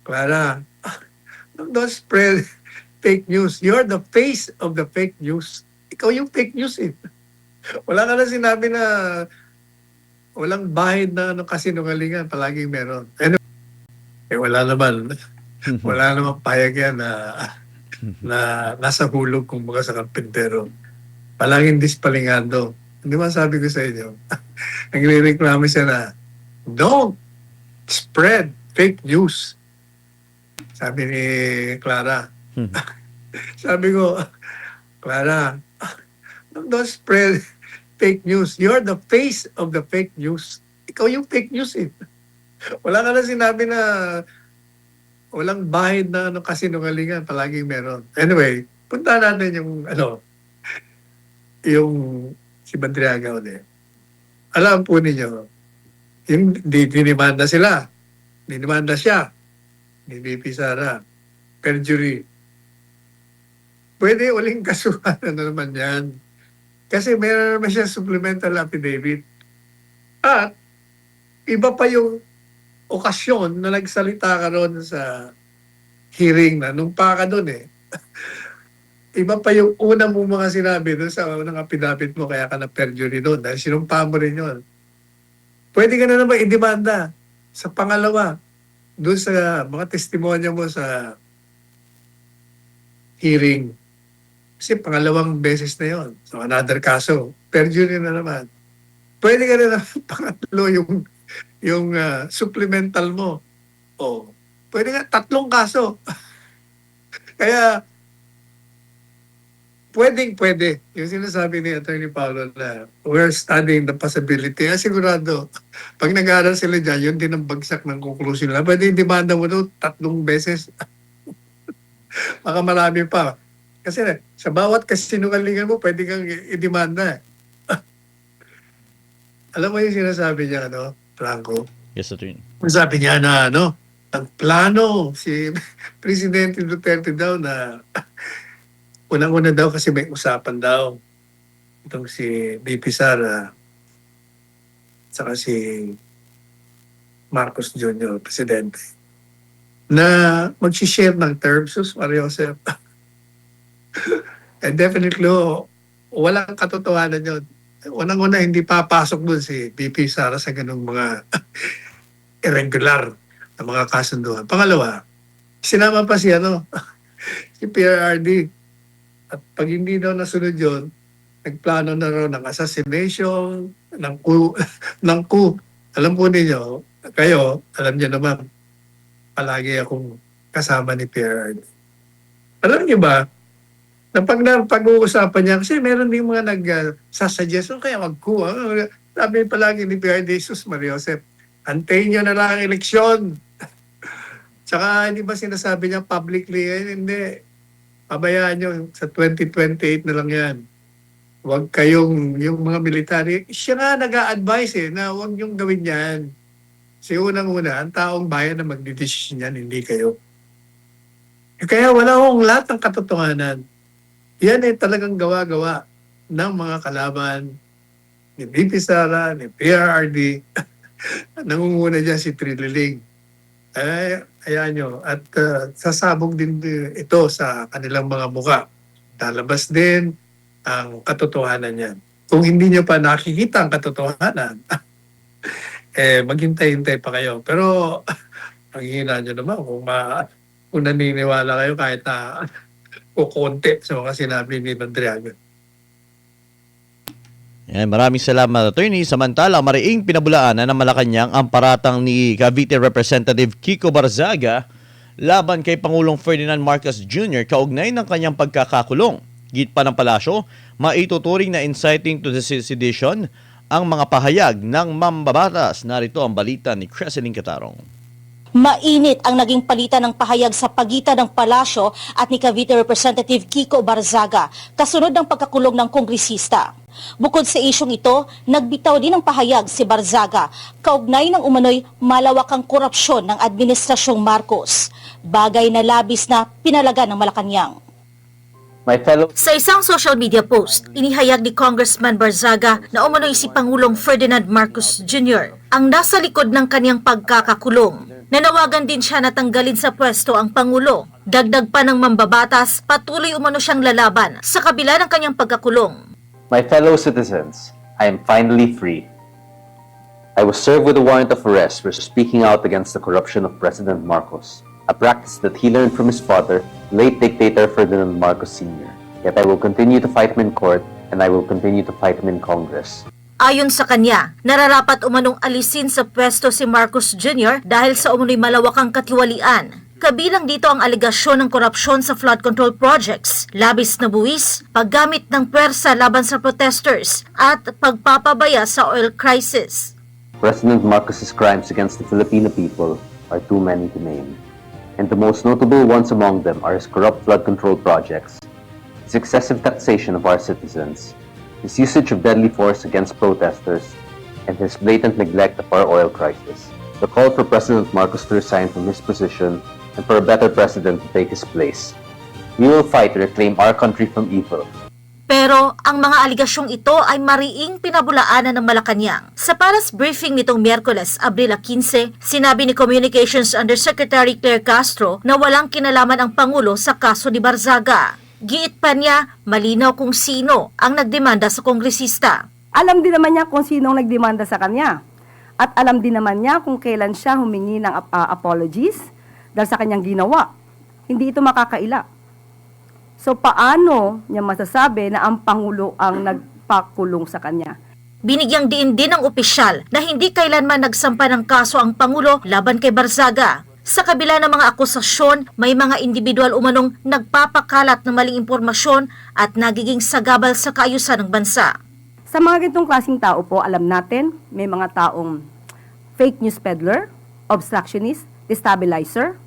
Clara, don't spread fake news. You're the face of the fake news. Ikaw yung fake news eh. Wala ka na sinabi na walang bahid na kasinungalingan, palaging meron. Anyway, wala naman. Wala naman payag yan na nasa hulog kung mga sa karpintero. Palaging dispalingado. Hindi ba sabi ko sa inyo? Nagre-reklamo siya na, don't spread fake news. Sabi ni Clara. Sabi ko, Clara, don't spread fake news. You're the face of the fake news. Ikaw yung fake news eh. Wala ka na sinabi na walang bahid na kasinungalingan, palaging meron. Anyway, punta natin yung si Badriaga ulit. Alam po ninyo, yung dinimanda sila. Dinimanda siya. Ni BP Sara. Perjury. Pwede uling kasuhan na naman yan. Kasi meron naman siya supplemental affidavit. At iba pa yung okasyon na nagsalita ka ron sa hearing na nung pa ka doon eh. Iba pa yung una mo mga sinabi doon sa unang affidavit mo kaya ka na perjury doon dahil sinumpa mo rin yun. Pwede ka na naman idemanda sa pangalawa doon sa mga testimonya mo sa hearing. Kasi pangalawang beses na yon. So another kaso, perjury na naman. Pwede ka na naman pangatlo yung supplemental mo. O, pwede nga tatlong kaso. Kaya pwede. Yung sinasabi ni Attorney Paulo na we're studying the possibility. Sigurado, pag nag-aaral sila dyan, yun din ang bagsak ng conclusion nila. Pwede yung demanda mo doon 3 beses. Baka marami pa. Kasi sa bawat kasinungalingan mo, pwede kang i-demanda. Alam mo yung sinasabi niya, Franco? Yes, Attorney. Sabi niya na, ang plano si Presidente Duterte daw na unang-una daw kasi may usapan daw itong si BP Sara saka si Marcos Jr., Presidente, na mag-share ng terms. Sus, Mario Joseph. And definitely, walang katotohanan yun. Unang-una, hindi papasok dun si BP Sara sa ganung mga irregular na mga kasunduan. Pangalawa, sinama pa si si PRRD. At pag hindi daw nasunod yun, nagplano na raw ng assassination, ng coup. Alam po ninyo, kayo, alam niyo naman, palagi akong kasama ni PRRD. Alam niyo ba, na pag-uusapan niya, kasi meron din mga nagsasuggest, kaya mag-coup. Sabi palagi ni PRRD, Jesus Maria Joseph, antayin niyo na lang ang eleksyon. Tsaka hindi ba sinasabi niya publicly, hindi. Pabayaan nyo, sa 2028 na lang yan. Huwag kayong, yung mga military, siya nga nag-a-advise na huwag yung gawin yan. Kasi unang-una, ang taong bayan na magdidesisyon yan, hindi kayo. Kaya wala akong lahat ng katotohanan. Yan ay talagang gawa-gawa ng mga kalaban ni BP Sara, ni PRRD. Nangunguna dyan si Trililing. Ayan nyo. At sasabog din ito sa kanilang mga muka. Lalabas din ang katotohanan yan. Kung hindi nyo pa nakikita ang katotohanan, maghintay-hintay pa kayo. Pero, paghihina nyo naman kung naniniwala kayo kahit na kukonti sa mga sinabi ni Badriaga. Yan, maraming salamat, Attorney. Samantala, mariing pinabulaanan ng Malacanang ang paratang ni Cavite Representative Kiko Barzaga laban kay Pangulong Ferdinand Marcos Jr. kaugnay ng kanyang pagkakakulong. Git pa ng palasyo, maituturing na inciting to the sedition ang mga pahayag ng mambabatas. Narito ang balita ni Creseline Catarong. Mainit ang naging palitan ng pahayag sa pagitan ng palasyo at ni Cavite Representative Kiko Barzaga kasunod ng pagkakulong ng kongresista. Bukod sa isyong ito, nagbitaw din ng pahayag si Barzaga kaugnay ng umano'y malawakang korupsyon ng Administrasyong Marcos, bagay na labis na pinalaga ng Malacanang. My fellow Sa isang social media post, inihayag ni Congressman Barzaga na umano'y si Pangulong Ferdinand Marcos Jr. ang nasa likod ng kanyang pagkakakulong. Nanawagan din siya na tanggalin sa pwesto ang Pangulo. Dagdag pa ng mambabatas, patuloy umano siyang lalaban sa kabila ng kanyang pagkakulong. My fellow citizens, I am finally free. I was served with a warrant of arrest for speaking out against the corruption of President Marcos, a practice that he learned from his father, late dictator Ferdinand Marcos Sr. Yet I will continue to fight him in court and I will continue to fight him in Congress. Ayon sa kanya, nararapat umanong alisin sa pwesto si Marcos Jr. dahil sa umano'y malawakang katiwalian. Kabilang dito ang aligasyon ng korupsyon sa flood control projects, labis na buwis, paggamit ng pwersa laban sa protesters, at pagpapabaya sa oil crisis. President Marcos's crimes against the Filipino people are too many to name. And the most notable ones among them are his corrupt flood control projects, his excessive taxation of our citizens, his usage of deadly force against protesters, and his blatant neglect of our oil crisis. The call for President Marcos to resign from his position and for a better president to take his place. We will fight to reclaim our country from evil. Pero ang mga aligasyong ito ay mariing pinabulaanan ng Malacanang. Sa paras briefing nitong Miyerkules, Abril 15, sinabi ni Communications Undersecretary Claire Castro na walang kinalaman ang Pangulo sa kaso ni Barzaga. Giit pa niya, malinaw kung sino ang nagdemanda sa kongresista. Alam din naman niya kung sino ang nagdemanda sa kanya. At alam din naman niya kung kailan siya humingi ng apologies dahil sa kanyang ginawa. Hindi ito makakaila. So paano niya masasabi na ang Pangulo ang nagpakulong sa kanya? Binigyang diin din ng opisyal na hindi kailanman nagsampa ng kaso ang Pangulo laban kay Barzaga. Sa kabila ng mga akusasyon, may mga individual umanong nagpapakalat ng maling impormasyon at nagiging sagabal sa kaayusan ng bansa. Sa mga ganitong klaseng tao po, alam natin, may mga taong fake news peddler, obstructionist, destabilizer,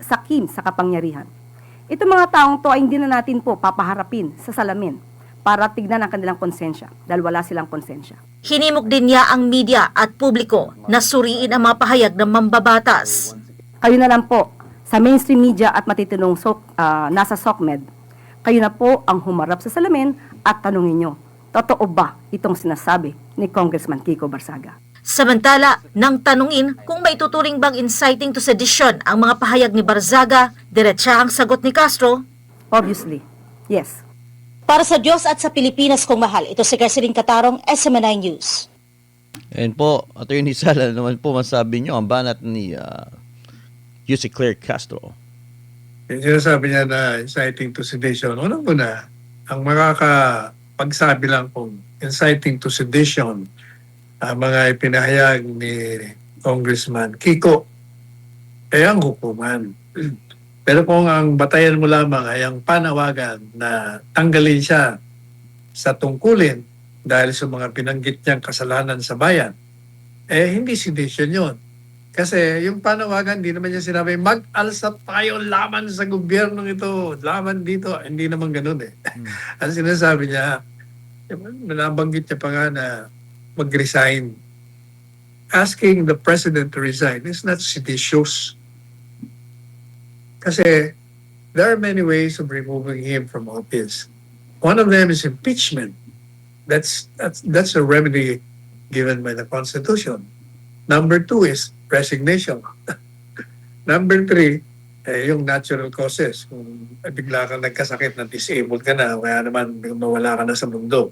sakim sa kapangyarihan. Itong mga taong to ay hindi na natin po papaharapin sa salamin para tignan ang kanilang konsensya dahil wala silang konsensya. Hinimok din niya ang media at publiko na suriin ang mga pahayag ng mambabatas. Kayo na lang po, sa mainstream media at matitinong nasa SOCMED, kayo na po ang humarap sa salamin at tanungin nyo, totoo ba itong sinasabi ni Congressman Kiko Barzaga? Samantala, nang tanungin kung may tuturing bang inciting to sedition ang mga pahayag ni Barzaga, diretsa ang sagot ni Castro. Obviously, yes. Para sa Diyos at sa Pilipinas kong mahal, ito si Carceline Catarong, SMNI News. And po, Attorney Sala naman po masabi nyo ang banat ni Yussi Claire Castro. Yung sinasabi niya na inciting to sedition, unang-una, ang makakapagsabi lang kung inciting to sedition ang mga ipinahayag ni Congressman Kiko, ay ang hukuman. Pero kung ang batayan mo lamang ay ang panawagan na tanggalin siya sa tungkulin dahil sa mga binanggit niyang kasalanan sa bayan, eh hindi sedition yun. Kasi yung panawagan, hindi naman niya sinabi, mag-alsa tayo laman sa gobyernong ito, laman dito. Hindi naman ganun eh. Ang sinasabi niya, nabanggit niya pa nga na mag-resign. Asking the president to resign is not seditious. Kasi there are many ways of removing him from office. One of them is impeachment. That's a remedy given by the Constitution. Number 2 is resignation. Number 3, yung natural causes. Kung bigla kang nagkasakit na disabled ka na, kaya naman mawala ka na sa mundo.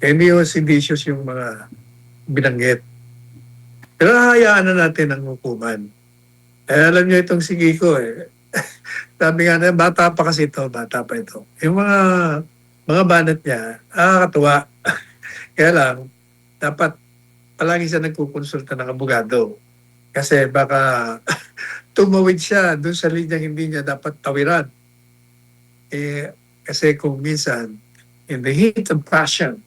Hindi yung seditious yung mga binanggit. Pero hayaan na natin ang hukuman. Alam niyo itong si Kiko sabi nga na, bata pa kasi ito, bata pa ito. Yung mga banat niya, nakakatuwa. Kaya lang, dapat palagi siya nagkukonsulta ng abogado. Kasi baka tumawid siya doon sa linyang hindi niya dapat tawiran. Kasi kung minsan, in the heat of passion,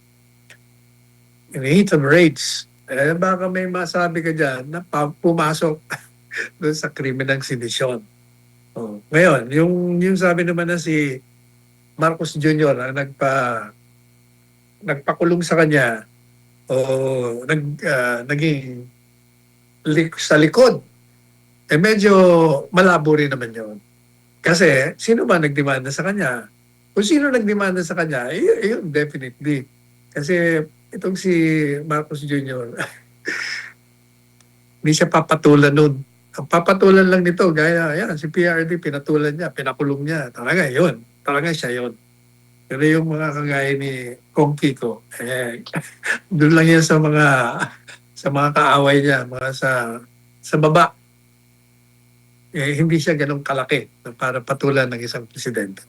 in the heat of rage, baka may masabi ka dyan na pumasok doon sa krimen ng sedisyon. Ngayon, yung sabi naman na si Marcos Jr. ang nagpakulong sa kanya o naging sa likod, medyo malabo rin naman yun. Kasi sino ba nagdemanda sa kanya? Kung sino nagdemanda sa kanya, yun, definitely. Kasi itong si Marcos Jr., hindi siya papatulan nun. Ang papatulan lang nito, gaya, yan, si PRD, pinatulan niya, pinakulong niya. Talaga yun. Talaga siya yun. Pero yung mga kagaya ni Kong Kiko, doon lang yan sa mga kaaway niya, mga sa baba. Hindi siya ganun kalaki na para patulan ng isang presidente.